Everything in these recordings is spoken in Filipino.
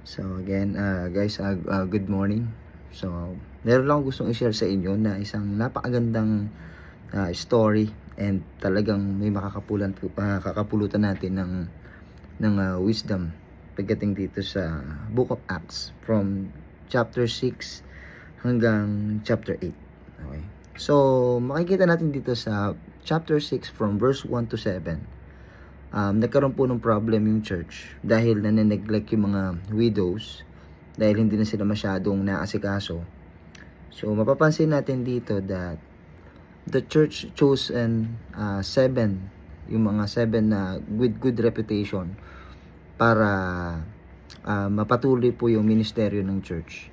So again, guys, good morning. So, meron lang gustong i-share sa inyo na isang napakagandang story, and talagang may kakapulutan natin ng wisdom pagdating dito sa Book of Acts from chapter 6 hanggang chapter 8. Okay. So, makikita natin dito sa chapter 6 from verse 1 to 7. Nagkaroon po ng problem yung church dahil nane-neglect yung mga widows, dahil hindi na sila masyadong naasikaso. So mapapansin natin dito that the church chose yung mga seven na with good reputation para mapatuloy po yung ministeryo ng church.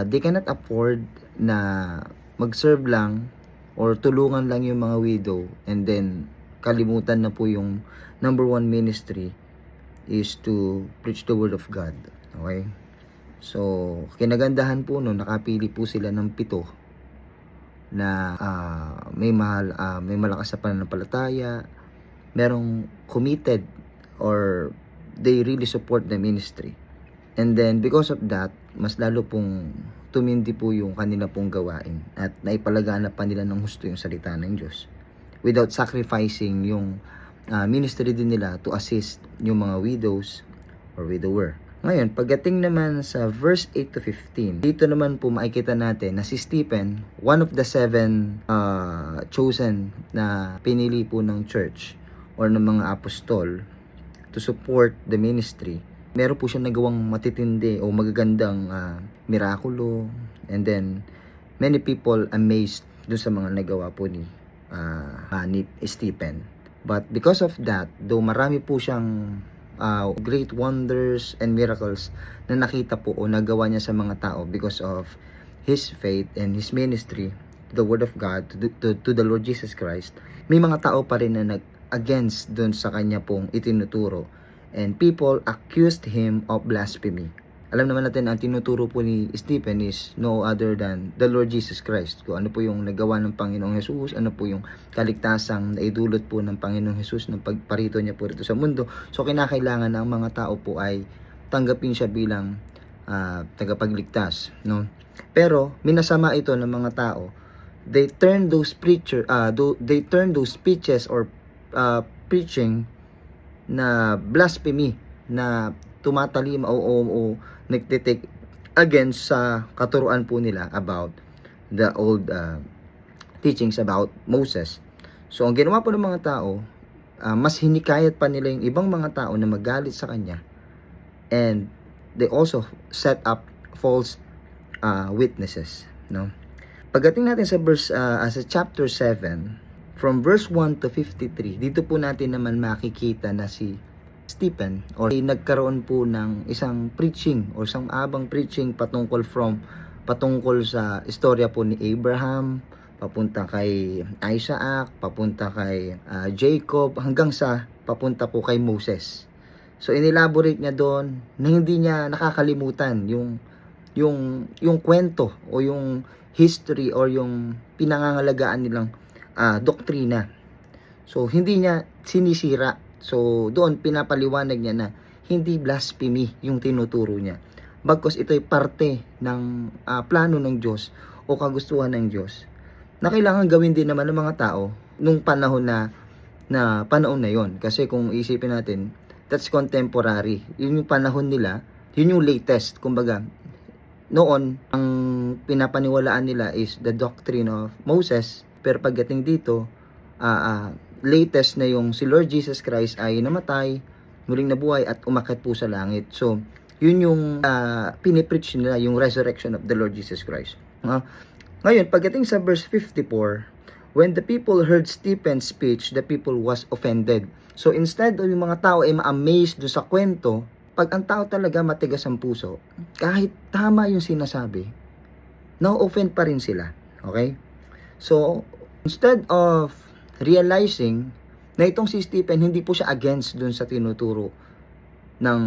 They cannot afford na mag-serve lang or tulungan lang yung mga widow and then kalimutan na po yung number one ministry is to preach the word of God. Okay? So, kinagandahan po no, nakapili po sila ng 7 na may malakas sa pananampalataya, merong committed, or they really support the ministry. And then, because of that, mas lalo pong tumindi po yung kanila pong gawain at naipalaganap pa nila ng husto yung salita ng Diyos without sacrificing yung ministry din nila to assist yung mga widows or widower. Ngayon, pagdating naman sa verse 8 to 15, dito naman po makikita natin na si Stephen, one of the 7 chosen na pinili po ng church or ng mga apostol to support the ministry. Meron po siyang nagawang matitindi o magagandang mirakulo, and then many people amazed dun sa mga nagawa po ni Stephen. But because of that, though marami po siyang great wonders and miracles na nakita po o nagawa niya sa mga tao because of his faith and his ministry to the Word of God, to the Lord Jesus Christ, may mga tao pa rin na nag-against dun sa kanya pong itinuturo, and people accused him of blasphemy. Alam naman natin, ang tinuturo po ni Stephen is no other than the Lord Jesus Christ. Kung ano po yung nagawa ng Panginoong Jesus, ano po yung kaligtasang naidulot po ng Panginoong Jesus ng pagparito niya po rito sa mundo. So, kinakailangan ng mga tao po ay tanggapin siya bilang tagapagligtas, no? Pero minasama ito ng mga tao. They turn those speeches or preaching na blasphemy, na tumatalima o nagtitake against sa katuruan po nila about the old teachings about Moses. So, ang ginawa po ng mga tao, mas hinikayat pa nila yung ibang mga tao na magalit sa kanya, and they also set up false witnesses, no? Pagdating natin sa sa chapter 7 from verse 1 to 53, dito po natin naman makikita na si Stephen or nagkaroon po ng isang preaching o isang abang preaching patungkol sa istorya po ni Abraham, papunta kay Isaac, papunta kay Jacob, hanggang sa papunta po kay Moses. So inelaborate niya doon na hindi niya nakakalimutan yung kwento o yung history or yung pinangangalagaan nilang doktrina. So hindi niya sinisira. So, doon pinapaliwanag niya na hindi blasphemy yung tinuturo niya. Bagkus ito'y parte ng plano ng Diyos o kagustuhan ng Diyos na kailangan gawin din naman ng mga tao nung panahon na panahon na yon. Kasi kung isipin natin, that's contemporary. Yun yung panahon nila, yun yung latest. Kumbaga, noon, ang pinapaniwalaan nila is the doctrine of Moses. Pero pagdating dito, latest na yung si Lord Jesus Christ ay namatay, muling nabuhay at umakyat po sa langit. So, yun yung pinipreach nila, yung resurrection of the Lord Jesus Christ. Ngayon, pagdating sa verse 54, when the people heard Stephen's speech, the people was offended. So, instead of yung mga tao ay ma-amazed doon sa kwento, pag ang tao talaga matigas ang puso, kahit tama yung sinasabi, na-offend pa rin sila. Okay? So, instead of realizing na itong si Stephen, hindi po siya against dun sa tinuturo ng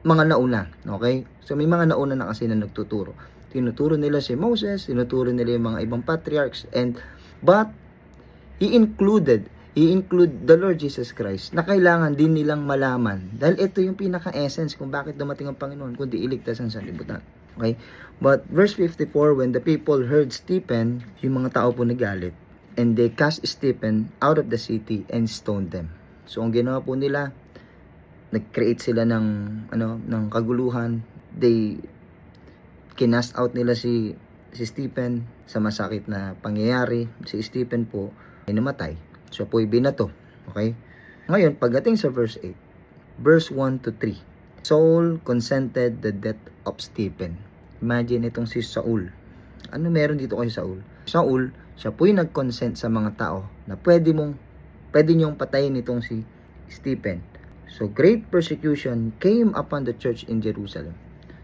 mga nauna. Okay? So, may mga nauna na kasi na nagtuturo. Tinuturo nila si Moses, tinuturo nila yung mga ibang patriarchs, but he included i-include the Lord Jesus Christ na kailangan din nilang malaman. Dahil ito yung pinaka-essence kung bakit dumating ang Panginoon, kundi iligtas ang sanlibutan. Okay? But verse 54, when the people heard Stephen, yung mga tao po nagalit, and they cast Stephen out of the city and stoned them. So ang ginawa po nila, nag-create sila ng kaguluhan. They kinast out nila si Stephen sa masakit na pangyayari. Si Stephen po ay namatay. Siya po ay binato. Okay? Ngayon, pagdating sa verse 8, verse 1 to 3, Saul consented the death of Stephen. Imagine itong si Saul. Ano meron dito kay Saul? Saul, siya po ay nag-consent sa mga tao na pwede niyong patayin itong si Stephen. So, great persecution came upon the church in Jerusalem.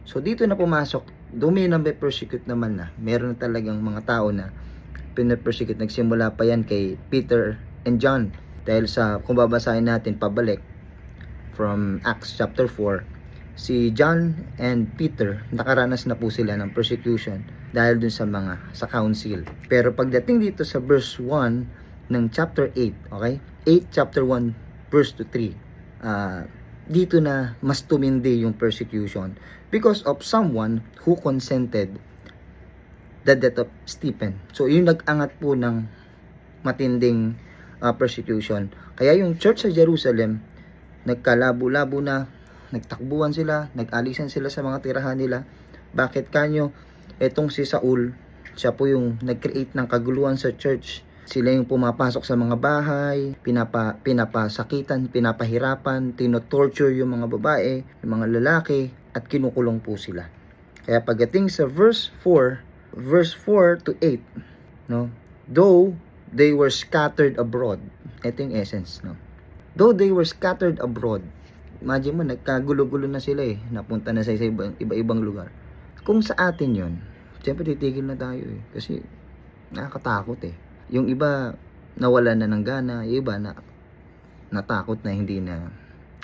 So, dito na pumasok, dumi na may persecute naman na. Meron na talagang mga tao na pinapersecute. Nagsimula pa yan kay Peter and John. Dahil sa, kung babasahin natin pabalik, from Acts chapter 4, si John and Peter, nakaranas na po sila ng persecution dahil dun sa council. Pero pagdating dito sa verse 1 ng chapter 8, okay? 8 chapter 1 verse to 3. Dito na mas tumindi yung persecution because of someone who consented the death of Stephen. So, yung nag-angat po ng matinding persecution. Kaya yung church sa Jerusalem, nagkalabo-labo na, nagtakbuhan sila, nag-alisan sila sa mga tirahan nila. Bakit kanyo? Etong si Saul, siya po yung nag-create ng kaguluhan sa church. Sila yung pumapasok sa mga bahay, pinapasakitan, pinapahirapan, tinotorture yung mga babae, yung mga lalaki, at kinukulong po sila. Kaya pagdating sa verse 4 to 8, no? Though they were scattered abroad. Ito yung essence, no? Though they were scattered abroad. Imagine mo, nagkagulo-gulo na sila napunta na sa iba-ibang lugar. Kung sa atin yon, siyempre titigil na tayo kasi nakakatakot Yung iba nawala na ng gana, yung iba na natakot na, hindi na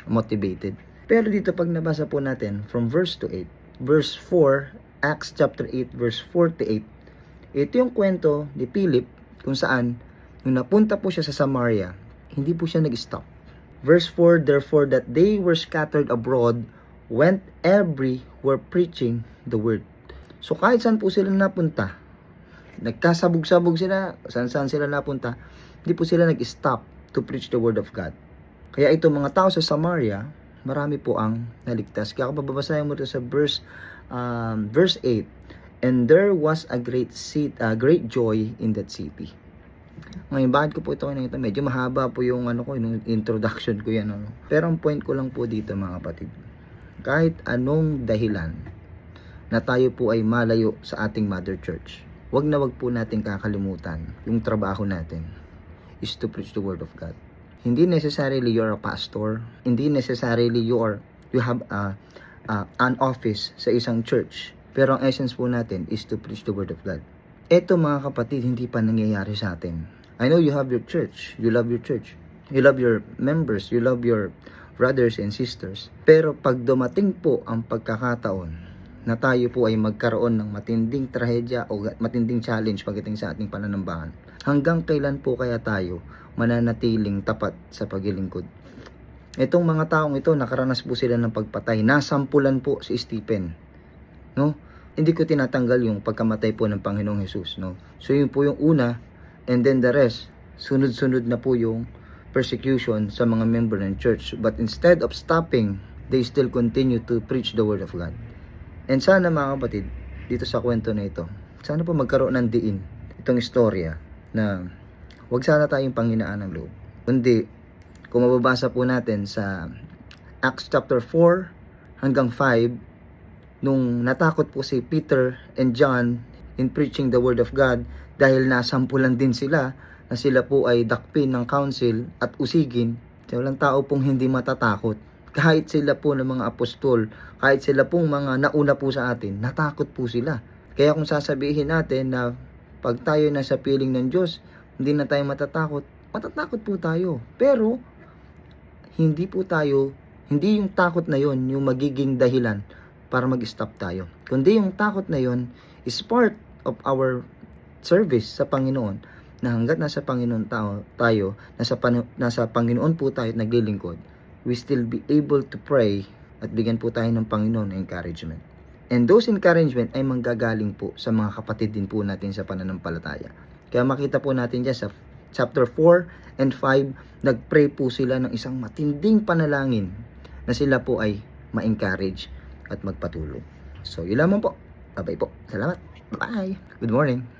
motivated. Pero dito pag nabasa po natin from verse to 8, verse 4, Acts chapter 8 verse 48, ito yung kwento ni Philip kung saan nung napunta po siya sa Samaria, hindi po siya nag-stop. Verse 4, therefore that they were scattered abroad, went everywhere preaching the word. So kahit saan po sila napunta, nagkasabog-sabog sila, saan sila napunta, hindi po sila nag-stop to preach the word of God. Kaya itong mga tao sa Samaria, marami po ang naligtas. Kaya kung babasahin mo ito sa verse 8, and there was a great joy in that city. Ngayon, bakit ko po ito kinakita? Medyo mahaba po yung yung introduction ko yan. Pero ang point ko lang po dito mga kapatid, kahit anong dahilan na tayo po ay malayo sa ating mother church, wag po natin kakalimutan yung trabaho natin is to preach the word of God. Hindi necessarily you're a pastor, hindi necessarily you have an office sa isang church, pero ang essence po natin is to preach the word of God. Ito mga kapatid, hindi pa nangyayari sa atin. I know you have your church, you love your church, you love your members, you love your brothers and sisters, pero pag dumating po ang pagkakataon na tayo po ay magkaroon ng matinding trahedya o matinding challenge pagdating sa ating pananambahan, hanggang kailan po kaya tayo mananatiling tapat sa paglilingkod? Itong mga taong ito, nakaranas po sila ng pagpatay. Nasampulan po si Stephen. No? Hindi ko tinatanggal yung pagkamatay po ng Panginoong Jesus. No? So yun po yung una, and then the rest, sunod-sunod na po yung persecution sa mga member ng church. But instead of stopping, they still continue to preach the word of God. And sana mga kapatid, dito sa kwento na ito, sana po magkaroon ng diin itong istorya na wag sana tayong panghinaan ng loob. Kundi, kung mababasa po natin sa Acts chapter 4 hanggang 5, nung natakot po si Peter and John in preaching the word of God dahil nasampulan din sila na sila po ay dakpin ng council at usigin, walang tao pong hindi matatakot. Kahit sila po ng mga apostol, kahit sila pong mga nauna po sa atin, natakot po sila. Kaya kung sasabihin natin na pag tayo na sa piling ng Diyos, hindi na tayo matatakot po tayo. Pero, hindi yung takot na yon yung magiging dahilan para mag-stop tayo. Kundi yung takot na yon is part of our service sa Panginoon na hanggat nasa Panginoon tayo, nasa Panginoon po tayo at naglilingkod, we still be able to pray at bigyan po tayo ng Panginoon ng encouragement. And those encouragement ay manggagaling po sa mga kapatid din po natin sa pananampalataya. Kaya makita po natin dyan sa chapter 4 and 5, nagpray po sila ng isang matinding panalangin na sila po ay ma-encourage at magpatuloy. So, yun lamang po. Bye-bye po. Salamat. Bye. Good morning.